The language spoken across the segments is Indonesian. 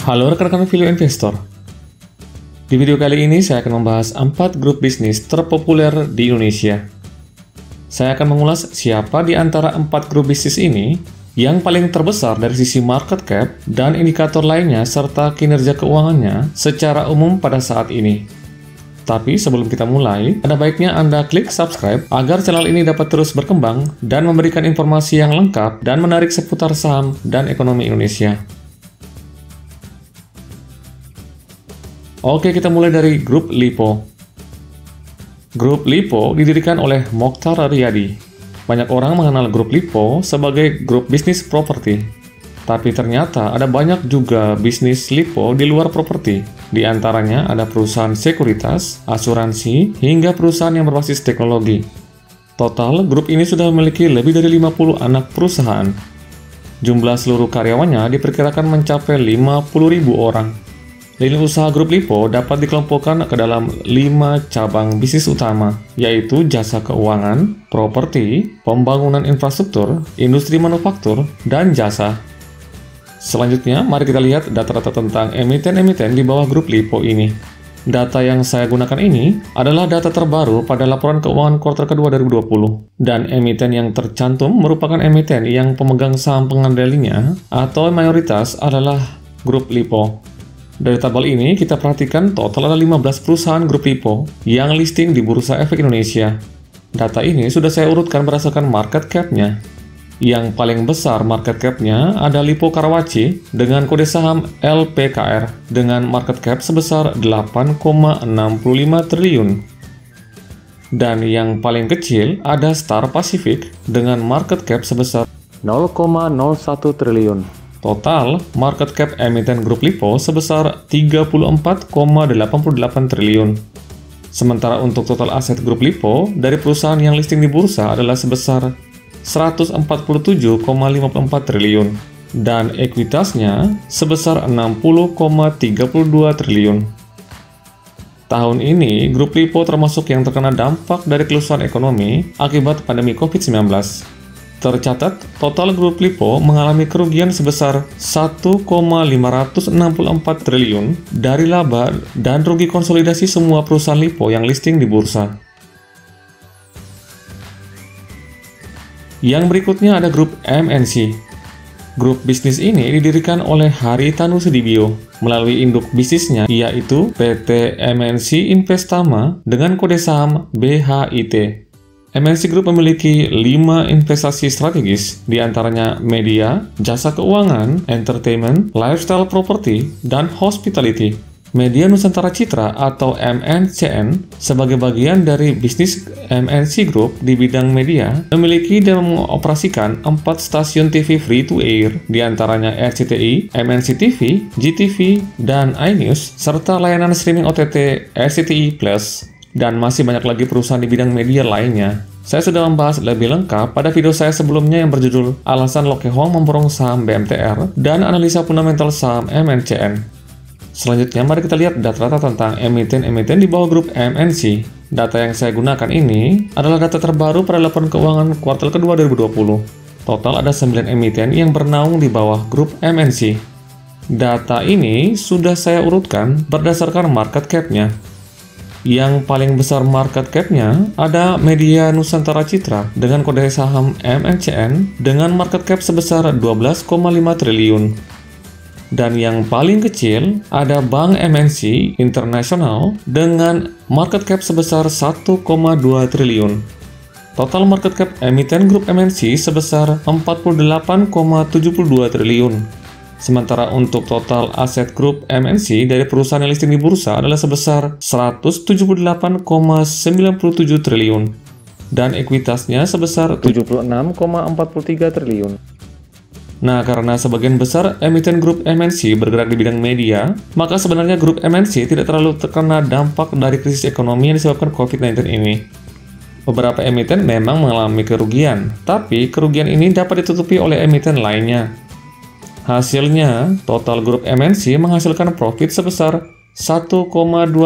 Halo rekan-rekan Value Investor. Di video kali ini saya akan membahas 4 grup bisnis terpopuler di Indonesia. Saya akan mengulas siapa di antara 4 grup bisnis ini yang paling terbesar dari sisi market cap dan indikator lainnya serta kinerja keuangannya secara umum pada saat ini. Tapi sebelum kita mulai, ada baiknya Anda klik subscribe agar channel ini dapat terus berkembang dan memberikan informasi yang lengkap dan menarik seputar saham dan ekonomi Indonesia. Oke, kita mulai dari grup Lipo. Grup Lipo didirikan oleh Mokhtar Riyadi. Banyak orang mengenal grup Lipo sebagai grup bisnis properti. Tapi ternyata ada banyak juga bisnis Lipo di luar properti. Di antaranya ada perusahaan sekuritas, asuransi, hingga perusahaan yang berbasis teknologi. Total, grup ini sudah memiliki lebih dari 50 anak perusahaan. Jumlah seluruh karyawannya diperkirakan mencapai 50.000 orang. Lini usaha grup Lipo dapat dikelompokkan ke dalam 5 cabang bisnis utama, yaitu jasa keuangan, properti, pembangunan infrastruktur, industri manufaktur, dan jasa. Selanjutnya, mari kita lihat data-data tentang emiten-emiten di bawah grup Lipo ini. Data yang saya gunakan ini adalah data terbaru pada laporan keuangan kuartal kedua 2020, dan emiten yang tercantum merupakan emiten yang pemegang saham pengendalinya atau mayoritas adalah grup Lipo. Dari tabel ini, kita perhatikan total ada 15 perusahaan grup Lipo yang listing di Bursa Efek Indonesia. Data ini sudah saya urutkan berdasarkan market cap-nya. Yang paling besar market cap-nya ada Lipo Karawaci dengan kode saham LPKR dengan market cap sebesar 8,65 triliun. Dan yang paling kecil ada Star Pacific dengan market cap sebesar 0,01 triliun. Total, market cap emiten grup Lipo sebesar 34,88 triliun. Sementara untuk total aset grup Lipo dari perusahaan yang listing di bursa adalah sebesar 147,54 triliun dan ekuitasnya sebesar 60,32 triliun. Tahun ini, grup Lipo termasuk yang terkena dampak dari kelusuan ekonomi akibat pandemi COVID-19. Tercatat, total grup Lipo mengalami kerugian sebesar 1,564 triliun dari laba dan rugi konsolidasi semua perusahaan Lipo yang listing di bursa. Yang berikutnya ada grup MNC. Grup bisnis ini didirikan oleh Haritanu Sudibyo melalui induk bisnisnya yaitu PT MNC Investama dengan kode saham BHIT. MNC Group memiliki 5 investasi strategis, diantaranya media, jasa keuangan, entertainment, lifestyle property, dan hospitality. Media Nusantara Citra atau MNCN sebagai bagian dari bisnis MNC Group di bidang media memiliki dan mengoperasikan 4 stasiun TV free to air, diantaranya RCTI, MNC TV, GTV, dan iNews, serta layanan streaming OTT RCTI Plus. Dan masih banyak lagi perusahaan di bidang media lainnya. Saya sudah membahas lebih lengkap pada video saya sebelumnya yang berjudul Alasan Loke Hong Memborong Saham BMTR dan Analisa Fundamental Saham MNCN. Selanjutnya, mari kita lihat data-data tentang emiten-emiten di bawah grup MNC. Data yang saya gunakan ini adalah data terbaru pada laporan keuangan kuartal kedua 2020. Total ada 9 emiten yang bernaung di bawah grup MNC. Data ini sudah saya urutkan berdasarkan market cap-nya. Yang paling besar market cap-nya ada Media Nusantara Citra dengan kode saham MNCN dengan market cap sebesar 12,5 triliun. Dan yang paling kecil ada Bank MNC International dengan market cap sebesar 1,2 triliun. Total market cap emiten grup MNC sebesar 48,72 triliun. Sementara untuk total aset grup MNC dari perusahaan yang listing di bursa adalah sebesar 178,97 triliun dan ekuitasnya sebesar 76,43 triliun. Nah, karena sebagian besar emiten grup MNC bergerak di bidang media, maka sebenarnya grup MNC tidak terlalu terkena dampak dari krisis ekonomi yang disebabkan COVID-19 ini. Beberapa emiten memang mengalami kerugian, tapi kerugian ini dapat ditutupi oleh emiten lainnya. Hasilnya, total grup MNC menghasilkan profit sebesar 1,2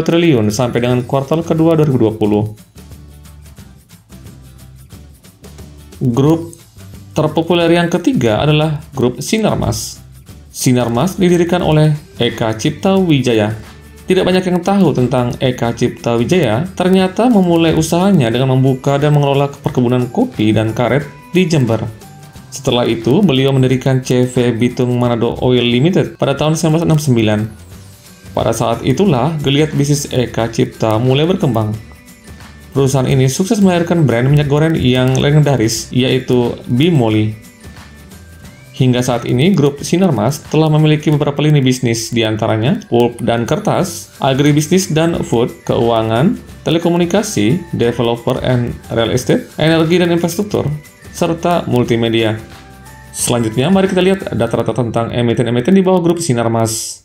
triliun sampai dengan kuartal kedua 2020. Grup terpopuler yang ketiga adalah grup Sinarmas. Sinarmas didirikan oleh Eka Cipta Wijaya. Tidak banyak yang tahu tentang Eka Cipta Wijaya, ternyata memulai usahanya dengan membuka dan mengelola perkebunan kopi dan karet di Jember. Setelah itu, beliau mendirikan CV Bitung Manado Oil Limited pada tahun 1969. Pada saat itulah, geliat bisnis Eka Cipta mulai berkembang. Perusahaan ini sukses melahirkan brand minyak goreng yang legendaris, yaitu Bimoli. Hingga saat ini, grup Sinarmas telah memiliki beberapa lini bisnis, diantaranya pulp dan kertas, agribisnis dan food, keuangan, telekomunikasi, developer and real estate, energi dan infrastruktur, serta multimedia. Selanjutnya, mari kita lihat data-data tentang emiten-emiten di bawah grup Sinarmas.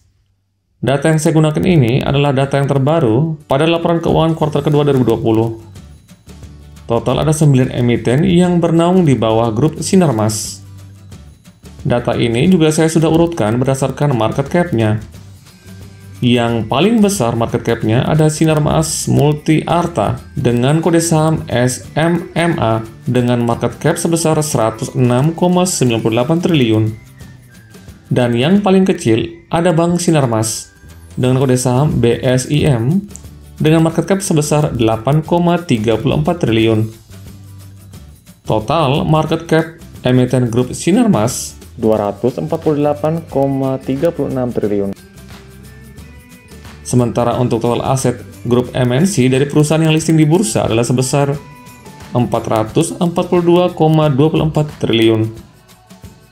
Data yang saya gunakan ini adalah data yang terbaru pada laporan keuangan kuartal kedua 2020. Total ada 9 emiten yang bernaung di bawah grup Sinarmas. Data ini juga saya sudah urutkan berdasarkan market cap-nya. Yang paling besar market cap-nya ada Sinarmas Multi Arta dengan kode saham SMMA dengan market cap sebesar 106,98 triliun. Dan yang paling kecil ada Bank Sinarmas dengan kode saham BSIM dengan market cap sebesar 8,34 triliun. Total market cap emiten grup Sinarmas 248,36 triliun. Sementara untuk total aset grup MNC dari perusahaan yang listing di bursa adalah sebesar 442,24 triliun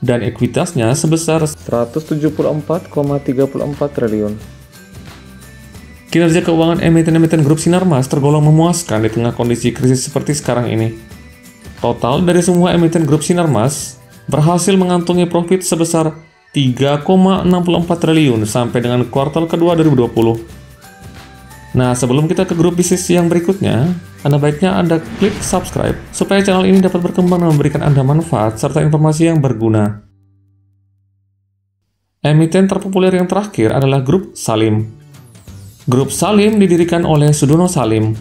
dan ekuitasnya sebesar 174,34 triliun. Kinerja keuangan emiten-emiten grup Sinarmas tergolong memuaskan di tengah kondisi krisis seperti sekarang ini. Total dari semua emiten grup Sinarmas berhasil mengantongi profit sebesar 3,64 triliun sampai dengan kuartal kedua 2020. Nah, sebelum kita ke grup bisnis yang berikutnya, Anda baiknya Anda klik subscribe supaya channel ini dapat berkembang dan memberikan Anda manfaat serta informasi yang berguna. Emiten terpopuler yang terakhir adalah grup Salim. Grup Salim didirikan oleh Sudono Salim.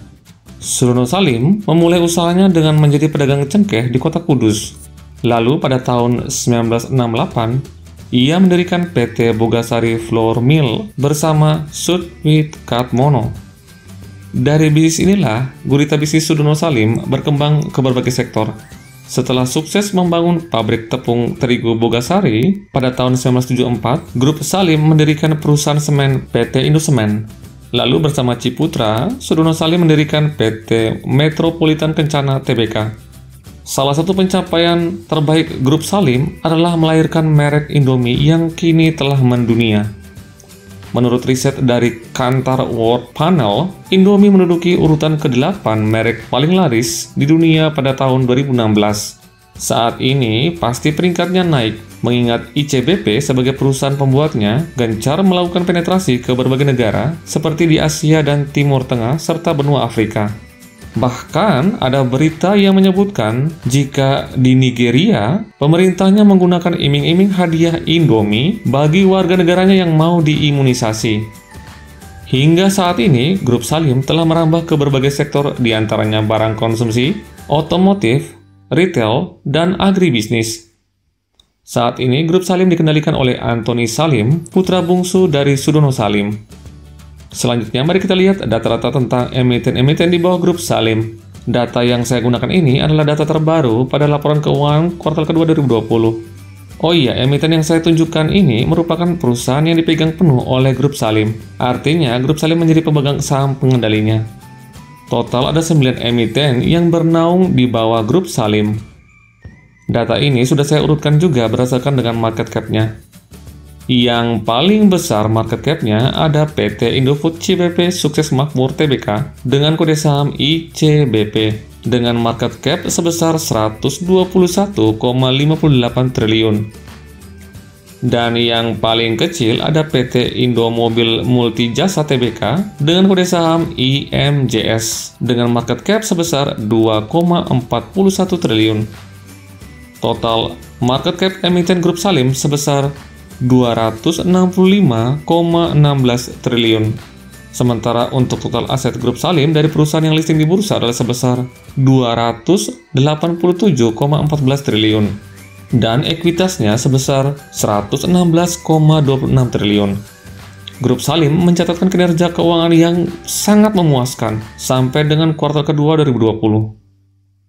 Sudono Salim memulai usahanya dengan menjadi pedagang cengkeh di kota Kudus. Lalu pada tahun 1968, ia mendirikan PT Bogasari Flour Mill bersama Sudwit Katmono. Dari bisnis inilah, gurita bisnis Sudono Salim berkembang ke berbagai sektor. Setelah sukses membangun pabrik tepung terigu Bogasari, pada tahun 1974, grup Salim mendirikan perusahaan semen PT Indosemen. Lalu bersama Ciputra, Sudono Salim mendirikan PT Metropolitan Kencana Tbk. Salah satu pencapaian terbaik grup Salim adalah melahirkan merek Indomie yang kini telah mendunia. Menurut riset dari Kantar World Panel, Indomie menduduki urutan ke-8 merek paling laris di dunia pada tahun 2016. Saat ini pasti peringkatnya naik, mengingat ICBP sebagai perusahaan pembuatnya gencar melakukan penetrasi ke berbagai negara seperti di Asia dan Timur Tengah serta benua Afrika. Bahkan ada berita yang menyebutkan jika di Nigeria, pemerintahnya menggunakan iming-iming hadiah Indomie bagi warga negaranya yang mau diimunisasi. Hingga saat ini, grup Salim telah merambah ke berbagai sektor diantaranya barang konsumsi, otomotif, retail, dan agribisnis. Saat ini, grup Salim dikendalikan oleh Anthony Salim, putra bungsu dari Sudono Salim. Selanjutnya, mari kita lihat data-data tentang emiten-emiten di bawah grup Salim. Data yang saya gunakan ini adalah data terbaru pada laporan keuangan kuartal kedua 2020. Oh iya, emiten yang saya tunjukkan ini merupakan perusahaan yang dipegang penuh oleh grup Salim. Artinya, grup Salim menjadi pemegang saham pengendalinya. Total ada 9 emiten yang bernaung di bawah grup Salim. Data ini sudah saya urutkan juga berdasarkan dengan market cap-nya. Yang paling besar market cap-nya ada PT Indofood CBP Sukses Makmur Tbk dengan kode saham ICBP dengan market cap sebesar 121,58 triliun. Dan yang paling kecil ada PT Indomobil Multijasa Tbk dengan kode saham IMJS dengan market cap sebesar 2,41 triliun. Total market cap emiten grup Salim sebesar 265,16 triliun. Sementara untuk total aset grup Salim dari perusahaan yang listing di bursa adalah sebesar 287,14 triliun. dan ekuitasnya sebesar 116,26 triliun. Grup Salim mencatatkan kinerja keuangan yang sangat memuaskan sampai dengan kuartal kedua 2020.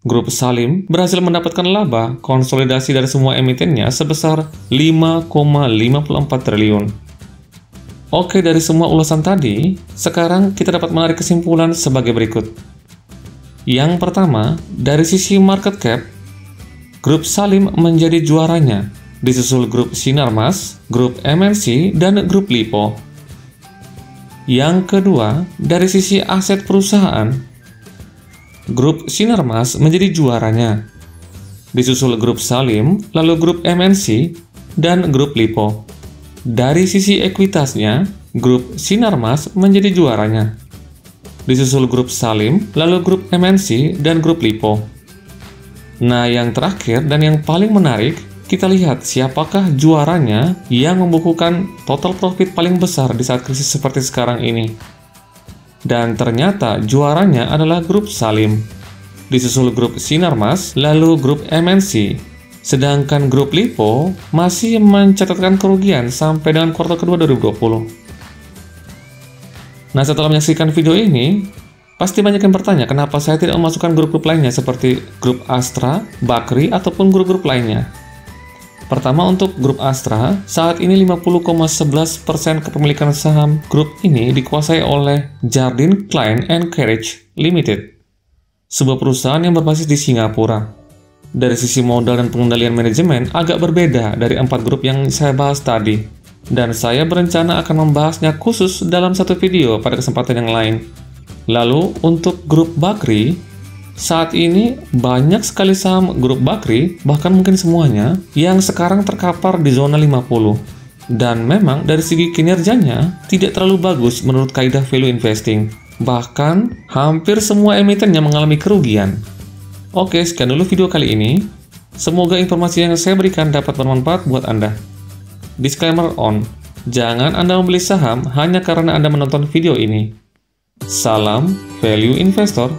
Grup Salim berhasil mendapatkan laba konsolidasi dari semua emitennya sebesar 5,54 triliun. Oke, dari semua ulasan tadi, sekarang kita dapat menarik kesimpulan sebagai berikut. Yang pertama, dari sisi market cap, Grup Salim menjadi juaranya, disusul Grup Sinarmas, Grup MNC, dan Grup Lipo. Yang kedua, dari sisi aset perusahaan, Grup Sinarmas menjadi juaranya, disusul Grup Salim, lalu Grup MNC, dan Grup Lipo. Dari sisi ekuitasnya, Grup Sinarmas menjadi juaranya, disusul Grup Salim, lalu Grup MNC, dan Grup Lipo. Nah, yang terakhir dan yang paling menarik, kita lihat siapakah juaranya yang membukukan total profit paling besar di saat krisis seperti sekarang ini. Dan ternyata juaranya adalah Grup Salim, disusul Grup Sinarmas, lalu Grup MNC. Sedangkan Grup Lipo masih mencatatkan kerugian sampai dengan kuartal kedua 2020. Nah, setelah menyaksikan video ini, pasti banyak yang bertanya kenapa saya tidak memasukkan grup-grup lainnya seperti Grup Astra, Bakri, ataupun grup-grup lainnya. Pertama, untuk Grup Astra, saat ini 50,11% kepemilikan saham grup ini dikuasai oleh Jardine Klein & Carriage Limited, sebuah perusahaan yang berbasis di Singapura. Dari sisi modal dan pengendalian manajemen agak berbeda dari 4 grup yang saya bahas tadi, dan saya berencana akan membahasnya khusus dalam satu video pada kesempatan yang lain. Lalu, untuk Grup Bakri, saat ini banyak sekali saham Grup Bakri, bahkan mungkin semuanya, yang sekarang terkapar di zona 50. Dan memang dari segi kinerjanya tidak terlalu bagus menurut kaidah value investing. Bahkan hampir semua emitennya mengalami kerugian. Oke, sekian dulu video kali ini. Semoga informasi yang saya berikan dapat bermanfaat buat Anda. Disclaimer on, jangan Anda membeli saham hanya karena Anda menonton video ini. Salam Value Investor.